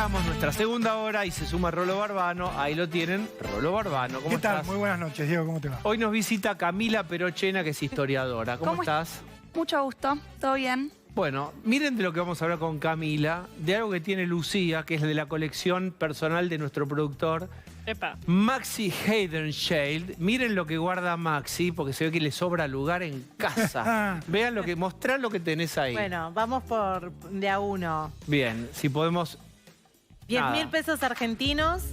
Arrancamos nuestra segunda hora y se suma Rolo Barbano. Ahí lo tienen, Rolo Barbano. ¿Cómo estás? ¿Qué tal? Muy buenas noches, Diego. ¿Cómo te va? Hoy nos visita Camila Perochena, que es historiadora. ¿Cómo estás? Mucho gusto. ¿Todo bien? Bueno, miren de lo que vamos a hablar con Camila, de algo que tiene Lucía, que es de la colección personal de nuestro productor, Epa. Maxi Heidenscheld. Miren lo que guarda Maxi, porque se ve que le sobra lugar en casa. Vean mostrá lo que tenés ahí. Bueno, vamos por de a uno. Bien, si podemos... 10.000 pesos argentinos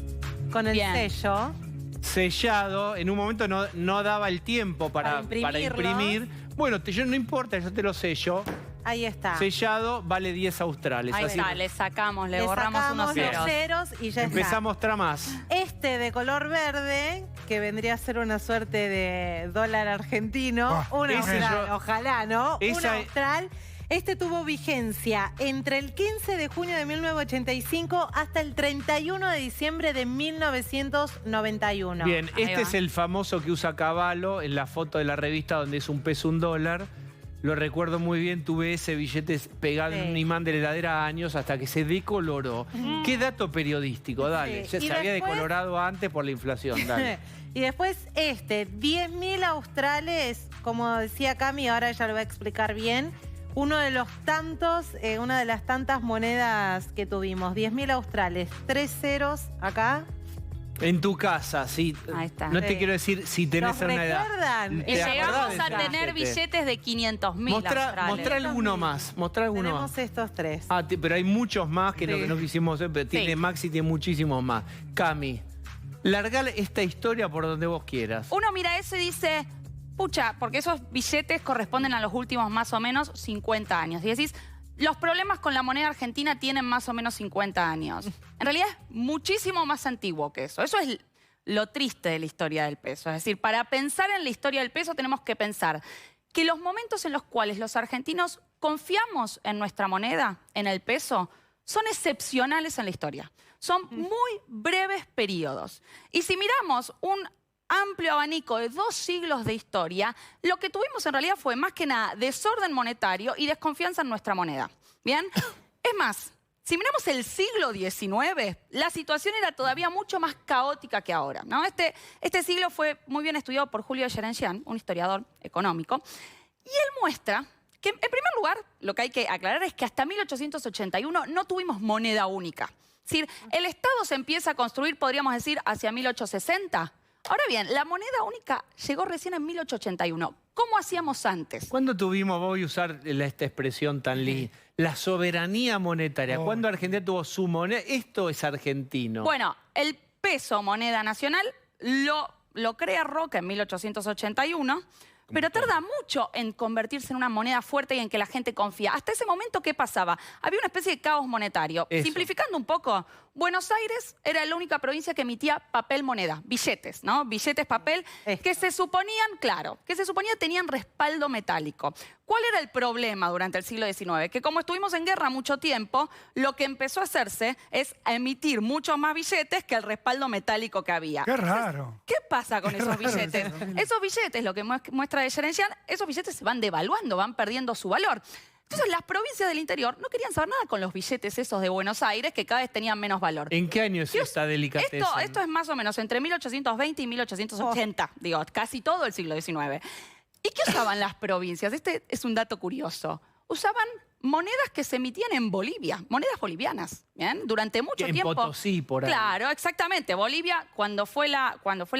con el Bien. sello. Sellado, en un momento no daba el tiempo para Para imprimir. Bueno, yo no importa, yo te lo sello. Ahí está. Sellado vale 10 australes. Ahí así está, le sacamos, le borramos unos los ceros. ceros y ya empezamos a está. mostrar más. Este de color verde, que vendría a ser una suerte de dólar argentino. Un ese austral, yo- ojalá, ¿no? Un esa- austral. Este tuvo vigencia entre el 15 de junio de 1985 hasta el 31 de diciembre de 1991. Bien, Ahí este va. es el famoso que usa Cavallo en la foto de la revista donde es un peso, un dólar. Lo recuerdo muy bien, tuve ese billete pegado en Sí. un imán de la heladera años hasta que se decoloró. Qué dato periodístico, dale. Sí. Se Y había después- decolorado antes por la inflación, dale. Y después 10.000 australes, como decía Cami, ahora ella lo va a explicar bien. Uno de los tantos, una de las tantas monedas que tuvimos. 10.000 australes, 3 ceros acá. En tu casa, sí. Ahí está. No te Sí. quiero decir si tenés ¿Los una edad. recuerdan? ¿Te Y acordás llegamos de a ese tener billetes de 500.000 australes. Mostrá alguno más. Mostrá alguno Tenemos más. estos 3. Ah, pero hay muchos más que Sí. no quisimos ver. Pero tiene Maxi, tiene muchísimos más. Cami, largale esta historia por donde vos quieras. Uno mira eso y dice, pucha, porque esos billetes corresponden a los últimos más o menos 50 años. Y decís, los problemas con la moneda argentina tienen más o menos 50 años. En realidad es muchísimo más antiguo que eso. Eso es lo triste de la historia del peso. Es decir, para pensar en la historia del peso tenemos que pensar que los momentos en los cuales los argentinos confiamos en nuestra moneda, en el peso, son excepcionales en la historia. Son muy breves periodos. Y si miramos un amplio abanico de 2 siglos de historia, lo que tuvimos en realidad fue más que nada desorden monetario y desconfianza en nuestra moneda. ¿Bien? Es más, si miramos el siglo XIX, la situación era todavía mucho más caótica que ahora, ¿no? Este siglo fue muy bien estudiado por Julio Yerencián, un historiador económico, y él muestra que, en primer lugar, lo que hay que aclarar es que hasta 1881 no tuvimos moneda única. Es decir, el Estado se empieza a construir, podríamos decir, hacia 1860. Ahora bien, la moneda única llegó recién en 1881. ¿Cómo hacíamos antes? ¿Cuándo tuvimos, voy a usar esta expresión tan linda, la soberanía monetaria? Oh. ¿Cuándo Argentina tuvo su moneda? Esto es argentino. Bueno, el peso moneda nacional lo crea Roca en 1881, pero tarda mucho en convertirse en una moneda fuerte y en que la gente confía. Hasta ese momento, ¿qué pasaba? Había una especie de caos monetario. Eso. Simplificando un poco, Buenos Aires era la única provincia que emitía papel moneda, billetes, ¿no? Billetes papel que se suponían, claro, que se suponía tenían respaldo metálico. ¿Cuál era el problema durante el siglo XIX? Que como estuvimos en guerra mucho tiempo, lo que empezó a hacerse es a emitir muchos más billetes que el respaldo metálico que había. Qué raro. ¿Qué pasa con esos raro billetes? eso. Esos billetes, lo que muestra de Yerencián, esos billetes se van devaluando, van perdiendo su valor. Entonces las provincias del interior no querían saber nada con los billetes esos de Buenos Aires, que cada vez tenían menos valor. ¿En qué año es esta delicadeza? Esto es más o menos entre 1820 y 1880, digo, casi todo el siglo XIX. ¿Y qué usaban las provincias? Este es un dato curioso. Usaban monedas que se emitían en Bolivia, monedas bolivianas, ¿bien? Durante mucho En tiempo. Potosí, por ahí. Claro, exactamente. Bolivia, cuando fue la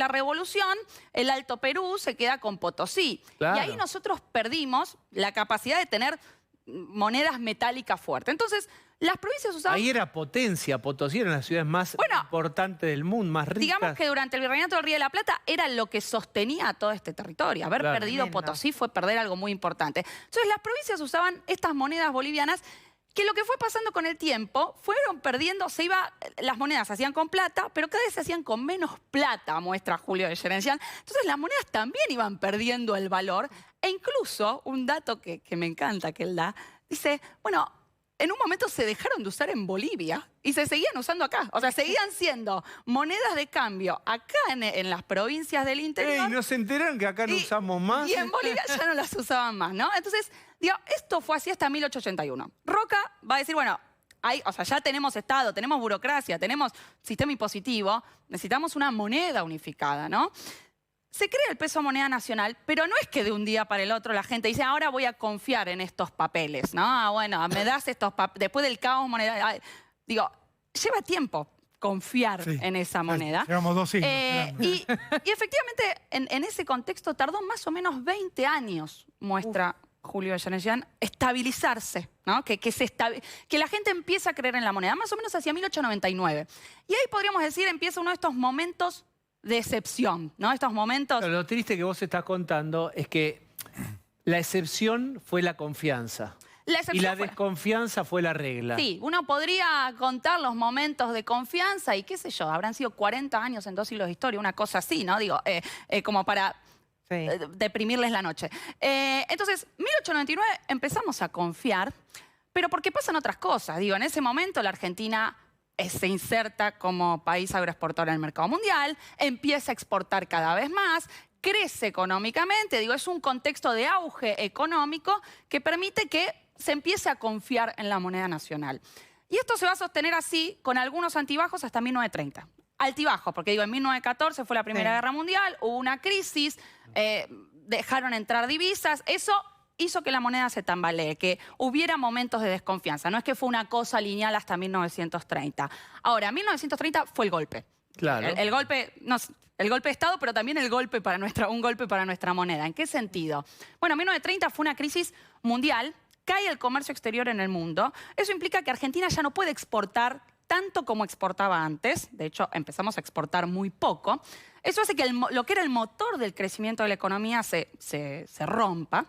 revolución, el Alto Perú se queda con Potosí. Claro. Y ahí nosotros perdimos la capacidad de tener monedas metálicas fuertes. Entonces, las provincias usaban... Ahí era potencia, Potosí era una de las ciudades más importantes del mundo, más ricas. Digamos que durante el virreinato del Río de la Plata era lo que sostenía a todo este territorio. Haber Claro. perdido Tremendo. Potosí fue perder algo muy importante. Entonces las provincias usaban estas monedas bolivianas que lo que fue pasando con el tiempo, fueron perdiendo, las monedas se hacían con plata, pero cada vez se hacían con menos plata, muestra Julio de Yerencián. Entonces las monedas también iban perdiendo el valor. E incluso, un dato que me encanta que él da, dice, bueno, en un momento se dejaron de usar en Bolivia y se seguían usando acá. O sea, seguían siendo monedas de cambio acá en las provincias del interior. ¿No se enteraron que acá no usamos más? Y en Bolivia ya no las usaban más, ¿no? Entonces, digo, esto fue así hasta 1881. Roca va a decir, bueno, o sea, ya tenemos Estado, tenemos burocracia, tenemos sistema impositivo, necesitamos una moneda unificada, ¿no? Se crea el peso moneda nacional, pero no es que de un día para el otro la gente dice, ahora voy a confiar en estos papeles, ¿no? Ah, bueno, me das estos papeles, después del caos monetario. Digo, lleva tiempo confiar en esa moneda. Llevamos 2 siglos. Y efectivamente, en ese contexto tardó más o menos 20 años, muestra Julio Yanellán, estabilizarse, ¿no? Que la gente empieza a creer en la moneda, más o menos hacia 1899. Y ahí podríamos decir, empieza uno de estos momentos de excepción, ¿no? Estos momentos... Pero lo triste que vos estás contando es que la excepción fue la confianza. Y la desconfianza fue la regla. Sí, uno podría contar los momentos de confianza y qué sé yo, habrán sido 40 años en 2 siglos de historia, una cosa así, ¿no? Digo, como para deprimirles la noche. Entonces, 1899 empezamos a confiar, pero porque pasan otras cosas. Digo, en ese momento la Argentina se inserta como país agroexportador en el mercado mundial, empieza a exportar cada vez más, crece económicamente, digo, es un contexto de auge económico que permite que se empiece a confiar en la moneda nacional. Y esto se va a sostener así, con algunos altibajos, hasta 1930. Altibajos, porque digo, en 1914 fue la Primera Guerra Mundial, hubo una crisis, dejaron entrar divisas, eso hizo que la moneda se tambalee, que hubiera momentos de desconfianza. No es que fue una cosa lineal hasta 1930. Ahora, 1930 fue el golpe. Claro. El golpe, no, el golpe de Estado, pero también un golpe para nuestra moneda. ¿En qué sentido? Bueno, 1930 fue una crisis mundial, cae el comercio exterior en el mundo. Eso implica que Argentina ya no puede exportar tanto como exportaba antes. De hecho, empezamos a exportar muy poco. Eso hace que lo que era el motor del crecimiento de la economía se rompa.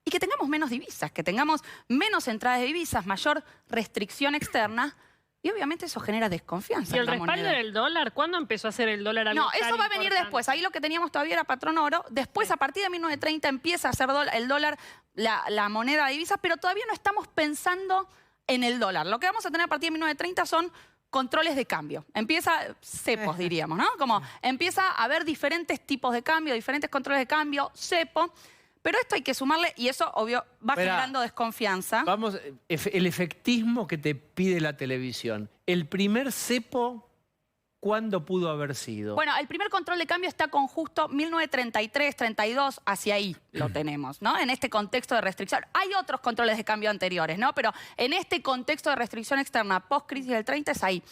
Y que tengamos menos divisas, que tengamos menos entradas de divisas, mayor restricción externa. Y obviamente eso genera desconfianza. ¿Y el respaldo del dólar? ¿Cuándo empezó a ser el dólar algo No, eso va a venir importante? después. Ahí lo que teníamos todavía era patrón oro. Después, a partir de 1930, empieza a ser el dólar la moneda de divisas, pero todavía no estamos pensando en el dólar. Lo que vamos a tener a partir de 1930 son controles de cambio. Empieza, cepos diríamos, ¿no? Como empieza a haber diferentes tipos de cambio, diferentes controles de cambio, cepo. Pero esto hay que sumarle, y eso, obvio, va generando desconfianza. Vamos, el efectismo que te pide la televisión. El primer cepo, ¿cuándo pudo haber sido? Bueno, el primer control de cambio está con justo 1933, 32, hacia ahí lo tenemos, ¿no? En este contexto de restricción. Hay otros controles de cambio anteriores, ¿no? Pero en este contexto de restricción externa, post-crisis del 30, es ahí.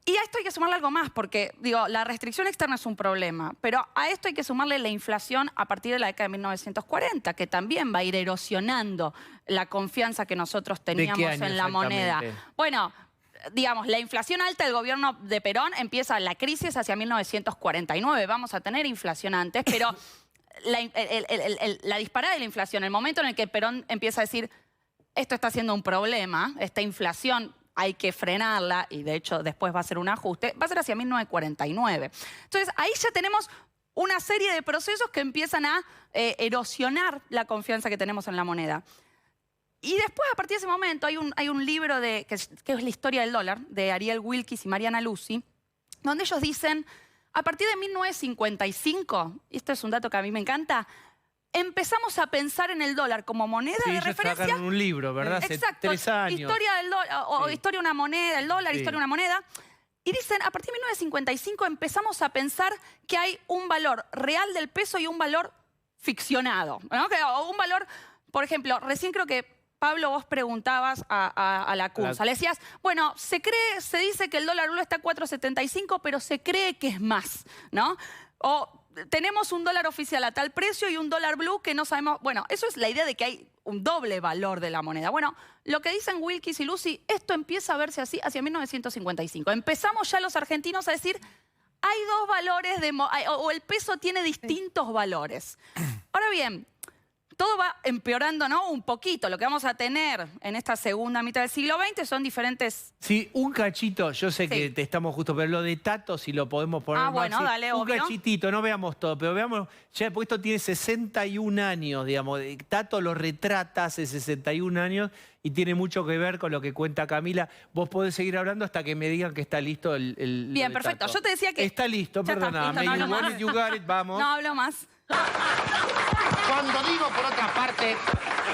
Y a esto hay que sumarle algo más, porque, digo, la restricción externa es un problema, pero a esto hay que sumarle la inflación a partir de la década de 1940, que también va a ir erosionando la confianza que nosotros teníamos en la moneda. Bueno, digamos, la inflación alta del gobierno de Perón empieza la crisis hacia 1949. Vamos a tener inflación antes, pero la disparada de la inflación, el momento en el que Perón empieza a decir, esto está siendo un problema, esta inflación hay que frenarla, y de hecho después va a ser un ajuste, va a ser hacia 1949. Entonces ahí ya tenemos una serie de procesos que empiezan a erosionar la confianza que tenemos en la moneda. Y después, a partir de ese momento, hay un libro que es la historia del dólar, de Ariel Wilkes y Mariana Lucy, donde ellos dicen, a partir de 1955, y esto es un dato que a mí me encanta, empezamos a pensar en el dólar como moneda de referencia. Sacaron un libro, ¿verdad? Hace 3 años. Historia del dólar, o historia de una moneda, el dólar, historia de una moneda. Y dicen, a partir de 1955 empezamos a pensar que hay un valor real del peso y un valor ficcionado, ¿no? O un valor, por ejemplo, recién creo que, Pablo, vos preguntabas a la Cursa. Le decías, bueno, se dice que el dólar blue está a 4.75, pero se cree que es más, ¿no? O tenemos un dólar oficial a tal precio y un dólar blue que no sabemos. Bueno, eso es la idea de que hay un doble valor de la moneda. Bueno, lo que dicen Wilkes y Lucy, esto empieza a verse así hacia 1955. Empezamos ya los argentinos a decir, hay dos valores, o el peso tiene distintos valores. Ahora bien, todo va empeorando, ¿no? Un poquito. Lo que vamos a tener en esta segunda mitad del siglo XX son diferentes... Sí, un cachito, yo sé que te estamos justo, pero lo de Tato, si lo podemos poner más. Bueno, dale, un cachitito, no veamos todo, pero veamos, ya porque esto tiene 61 años, digamos. Tato lo retrata hace 61 años y tiene mucho que ver con lo que cuenta Camila. Vos podés seguir hablando hasta que me digan que está listo el Bien, perfecto. Yo te decía que... Está listo, perdóname. No hablo más. Cuando digo, por otra parte,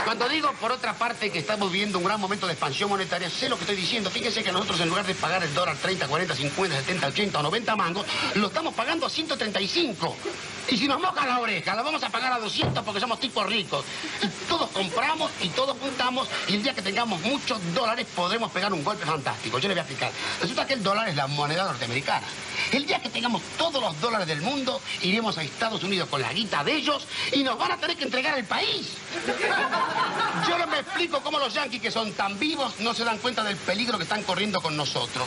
Cuando digo, por otra parte, que estamos viviendo un gran momento de expansión monetaria, sé lo que estoy diciendo. Fíjense que nosotros, en lugar de pagar el dólar 30, 40, 50, 70, 80 o 90 mangos, lo estamos pagando a 135. Y si nos mojan la oreja, la vamos a pagar a 200 porque somos tipos ricos. Y todos compramos y todos juntamos, y el día que tengamos muchos dólares podremos pegar un golpe fantástico. Yo les voy a explicar. Resulta que el dólar es la moneda norteamericana. El día que tengamos todos los dólares del mundo, iremos a Estados Unidos con la guita de ellos y nos van a tener que entregar el país. Yo no me explico cómo los yanquis, que son tan vivos, no se dan cuenta del peligro que están corriendo con nosotros.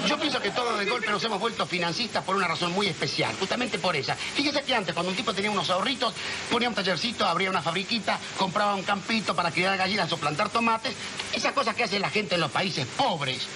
Yo pienso que todos de golpe nos hemos vuelto financistas por una razón muy especial, justamente por esa. Fíjese que antes, cuando un tipo tenía unos ahorritos, ponía un tallercito, abría una fabriquita, compraba un campito para criar gallinas o plantar tomates, esas cosas que hace la gente en los países pobres.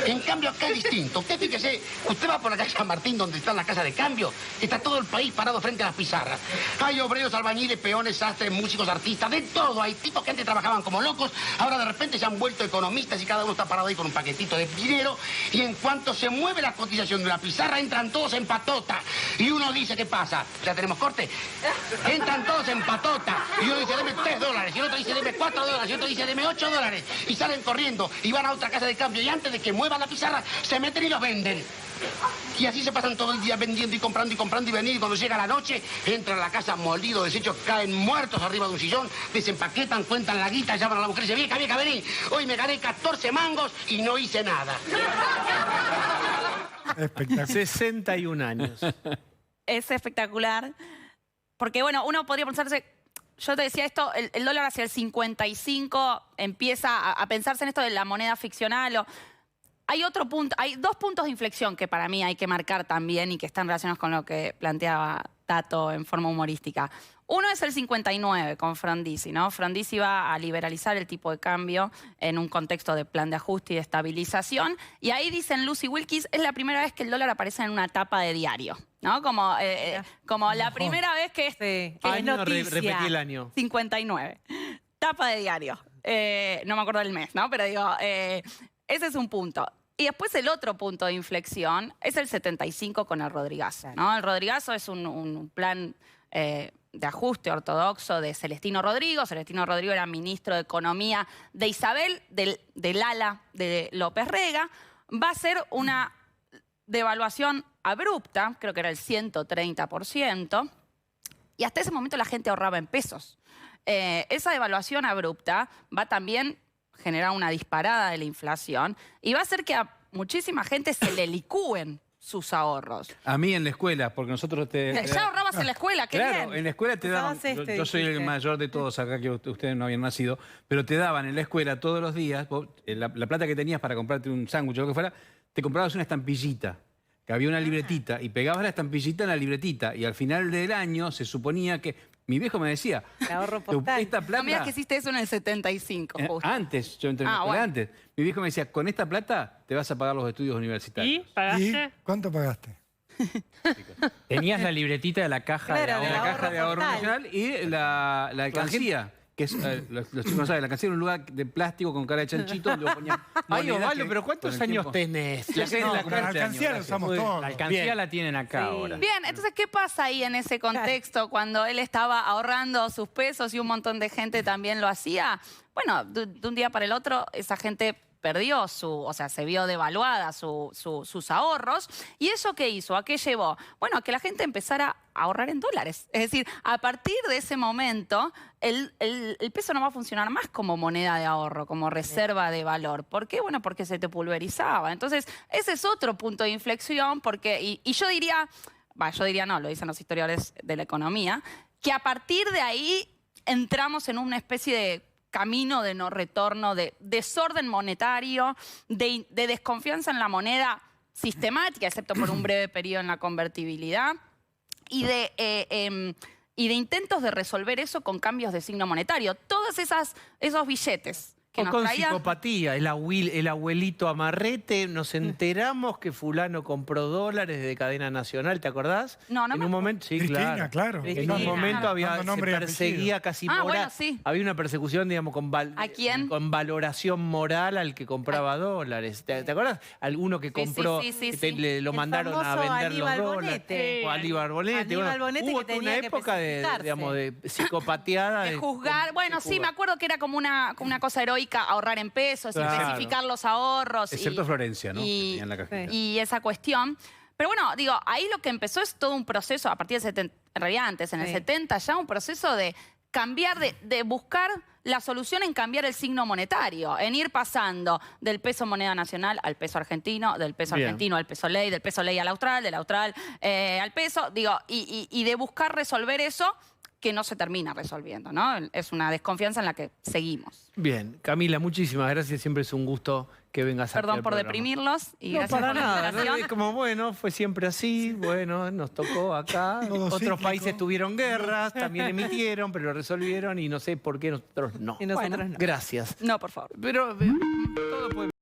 En cambio, acá es distinto. Usted fíjese, usted va por la calle San Martín, donde está la casa de cambio, está todo el país parado frente a las pizarras. Hay obreros, albañiles, peones, sastres, músicos, artistas, de todo. Hay tipos que antes trabajaban como locos, ahora de repente se han vuelto economistas y cada uno está parado ahí con un paquetito de dinero, y en cuanto se mueve la cotización de la pizarra, entran todos en patota. Y uno dice, ¿qué pasa? ¿Ya tenemos corte? Entran todos en patota. Y uno dice, deme $3. Y el otro dice, deme $4. Y otro dice, deme $8. Y salen corriendo y van a otra casa de cambio. Y antes de que mueva la pizarra, se meten y los venden. Y así se pasan todo el día vendiendo y comprando y vendiendo. Y cuando llega la noche, entran a la casa molidos, deshechos, caen muertos arriba de un sillón, desempaquetan, cuentan la guita, llaman a la mujer y dicen, vieja, vení. Hoy me gané 14 mangos y no hice nada. Espectacular. 61 años. Es espectacular. Porque, bueno, uno podría pensarse... Yo te decía esto, el dólar hacia el 55 empieza a pensarse en esto de la moneda ficcional. Hay otro punto, hay dos puntos de inflexión que para mí hay que marcar también y que están relacionados con lo que planteaba Tato en forma humorística. Uno es el 59 con Frondizi, ¿no? Frondizi va a liberalizar el tipo de cambio en un contexto de plan de ajuste y de estabilización. Y ahí dicen Lucy Wilkins, es la primera vez que el dólar aparece en una tapa de diario, ¿no? Como la primera vez que es Año, noticia. repetí el año. 59. Tapa de diario. No me acuerdo del mes, ¿no? Pero digo, ese es un punto. Y después el otro punto de inflexión es el 75 con el Rodrigazo, ¿no? El Rodrigazo es un plan de ajuste ortodoxo de Celestino Rodrigo. Celestino Rodrigo era ministro de Economía de Isabel, del ala de López Rega. Va a ser una devaluación abrupta, creo que era el 130%, y hasta ese momento la gente ahorraba en pesos. Esa devaluación abrupta va también a generar una disparada de la inflación y va a hacer que a muchísima gente se le licúen sus ahorros. A mí en la escuela, porque nosotros Ya ahorrabas en la escuela, qué claro, bien. en la escuela te daban, yo soy el mayor de todos acá, que ustedes no habían nacido, pero te daban en la escuela todos los días, vos, la plata que tenías para comprarte un sándwich o lo que fuera, te comprabas una estampillita, que había una libretita, y pegabas la estampillita en la libretita, y al final del año se suponía que... Mi viejo me decía, El ahorro postal. esta plata... No, mira que hiciste eso en el 75, justo. Antes, yo entré en la escuela bueno. antes. Mi viejo me decía, con esta plata te vas a pagar los estudios ¿Y? universitarios. ¿Y ¿Pagaste? cuánto pagaste? Tenías la libretita de la caja de Claro, En ahorro. la caja de ahorro postal. nacional y la alcancía, que es, los chicos no saben, la alcancía era un lugar de plástico con cara de chanchito donde vos ponías Ay, monedas Osvaldo, que pero ¿cuántos con el años tiempo- tenés? Ya sé, No, la como la alcancía la usamos todos. La alcancía Bien. la tienen acá Sí. ahora. Bien, entonces, ¿qué pasa ahí en ese contexto cuando él estaba ahorrando sus pesos y un montón de gente también lo hacía? Bueno, de un día para el otro, esa gente perdió se vio devaluada sus ahorros. ¿Y eso qué hizo? ¿A qué llevó? Bueno, a que la gente empezara a ahorrar en dólares. Es decir, a partir de ese momento, el peso no va a funcionar más como moneda de ahorro, como reserva de valor. ¿Por qué? Bueno, porque se te pulverizaba. Entonces, ese es otro punto de inflexión, porque, y yo diría no, lo dicen los historiadores de la economía, que a partir de ahí entramos en una especie de camino de no retorno, de desorden monetario, de desconfianza en la moneda sistemática, excepto por un breve periodo en la convertibilidad, y de intentos de resolver eso con cambios de signo monetario. Todos esos billetes que O nos con traía... psicopatía, el abuelito amarrete, nos enteramos que fulano compró dólares de cadena nacional, ¿te acordás? No, no En me un momento, sí, Cristina, claro. En Cristina. un momento Dando se nombre y perseguía casi Ah, moral. bueno, sí. Había una persecución, digamos, ¿A quién? con valoración moral al que compraba dólares. ¿Te acordás? Alguno que Sí, compró, sí, sí, que sí. lo El mandaron a famoso vender los Aníbal dólares. Bonete. O Aníbal Bonete. Aníbal Bonete hubo que toda una tenía que época de, especificarse. digamos, de psicopateada. De juzgar, bueno, sí, me acuerdo que era como una cosa heroica ahorrar en pesos, Claro. especificar los ahorros. Excepto Florencia, ¿no? Que Y, tenía en la cajita. y esa cuestión. Pero bueno, digo, ahí lo que empezó es todo un proceso, a partir del 70, en realidad antes, en el Sí. 70 ya un proceso de cambiar, de buscar la solución en cambiar el signo monetario, en ir pasando del peso moneda nacional al peso argentino, del peso Bien. argentino al peso ley, del peso ley al austral, del austral al peso, digo, y de buscar resolver eso que no se termina resolviendo, ¿no? Es una desconfianza en la que seguimos. Bien, Camila, muchísimas gracias. Siempre es un gusto que vengas aquí Perdón al por programa. deprimirlos y No, gracias para por la nada. invitación. Es como, bueno, fue siempre así. Bueno, nos tocó acá. Todo Otros cíclico. países tuvieron guerras, también emitieron, pero lo resolvieron y no sé por qué nosotros no. Y nosotros Bueno. no. Gracias. No, por favor. Pero todo puede